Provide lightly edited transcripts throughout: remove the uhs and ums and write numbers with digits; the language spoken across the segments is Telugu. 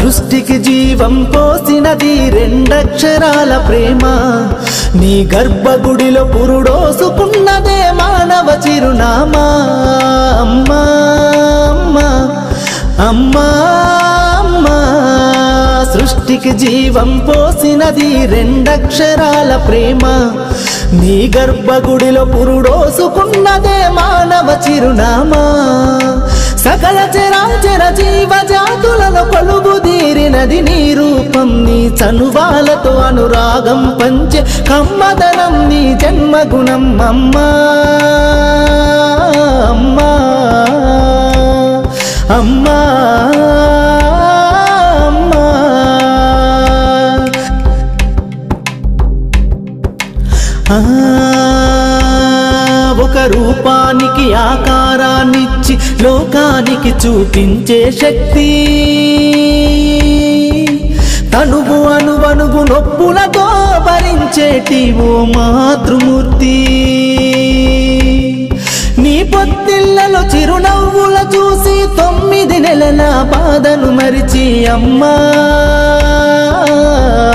సృష్టికి జీవం పోసినది రెండక్షరాల ప్రేమ నీ గర్భగుడిలో పురుడోసుకున్నదే మానవ చిరునామా అమ్మా అమ్మా అమ్మా అమ్మా సృష్టికి జీవం పోసినది రెండక్షరాల ప్రేమ నీ గర్భగుడిలో పురుడోసుకున్నదే మానవ చిరునామా సకల చరాచర జీవజాతులలో కొలువుదీరినది నీ రూపం నీ చనువాలతో అనురాగం పంచే కమ్మదనం నీ జన్మగుణం అమ్మా అమ్మా అమ్మా ఒక రూపానికి ఆకారాన్నిచ్చి లోకానికి చూపించే శక్తి తనువు అనువనువు నొప్పులతో భరించేటి ఓ మాతృమూర్తి నీ పొత్తిళ్లలో చిరునవ్వుల చూసి 9 నెలల బాధను మరిచి అమ్మా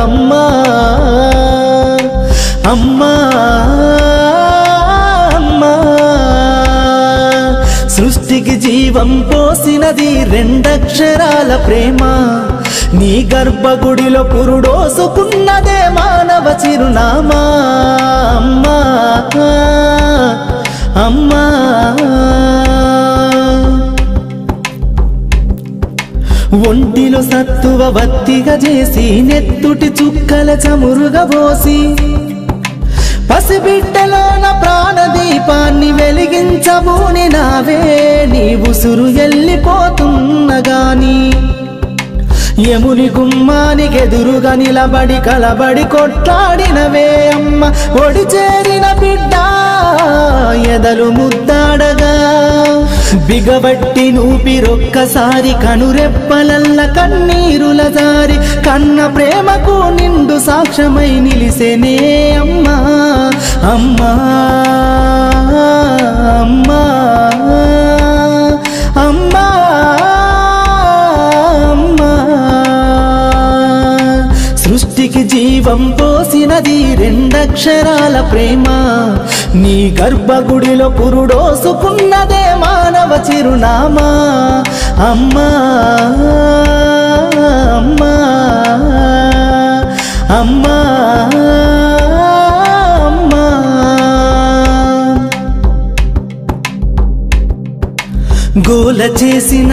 అమ్మా అమ్మా అమ్మా సృష్టికి జీవం పోసినది రెండక్షరాల ప్రేమ నీ గర్భగుడిలో పురుడోసుకున్నదే మానవ చిరునామా అమ్మా అమ్మా ఒంటిలో సత్తువ వత్తిగా చేసి నెత్తుటి చుక్కల చమురుగా పోసి పసిబిడ్డలోన ప్రాణదీపాన్ని వెలిగించబూని నావే నీ ఉసురు ఎల్లిపోతున్నగాని యముని గుమ్మానికి ఎదురుగా నిలబడి కలబడి కొట్లాడినవే అమ్మ ఒడి చేరిన బిడ్డ ఎదలు ముద్దాడగా బిగబట్టి నూపిరొక్కసారి కనురెప్పలల్ల కన్నీరుల జారి కన్న ప్రేమకు నిండు సాక్ష్యమై నిలిసేనే అమ్మా అమ్మా అమ్మా అమ్మా సృష్టికి జీవం పోసినది రెండక్షరాల ప్రేమ నీ గర్భగుడిలో పురుడోసుకున్నదే మానవ చిరునామా అమ్మా అమ్మా అమ్మా అమ్మా గోల చేసిన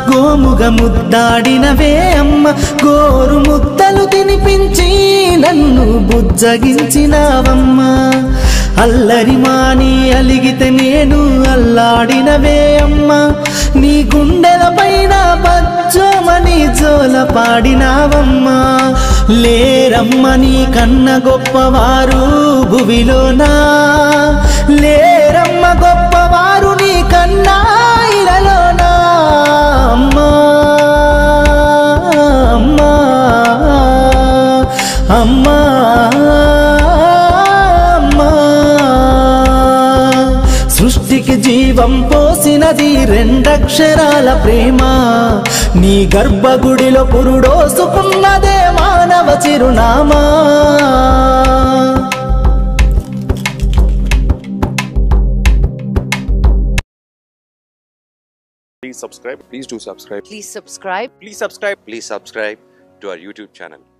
గోముగ ముద్దాడినవే అమ్మ గోరు ముద్దలు తినిపించి నన్ను బుజ్జగించినావమ్మా అల్లరి మాని అలిగితే నేను అల్లాడినవే అమ్మ నీ గుండెల పైన బజ్జోమని జోల పాడినావమ్మా లేరమ్మ నీ కన్న గొప్పవారు భువిలోనా లేరమ్మ గొప్పవారు నీ కన్నా ఇలలోనా అమ్మా అమ్మా అమ్మా సృష్టికి జీవం పోసినది రెండక్షరాల ప్రేమ నీ గర్భగుడిలో పురుడోసుకున్నదే మానవ చిరునామా Please subscribe. Please do subscribe. Please subscribe. Please subscribe. Please subscribe to our YouTube channel.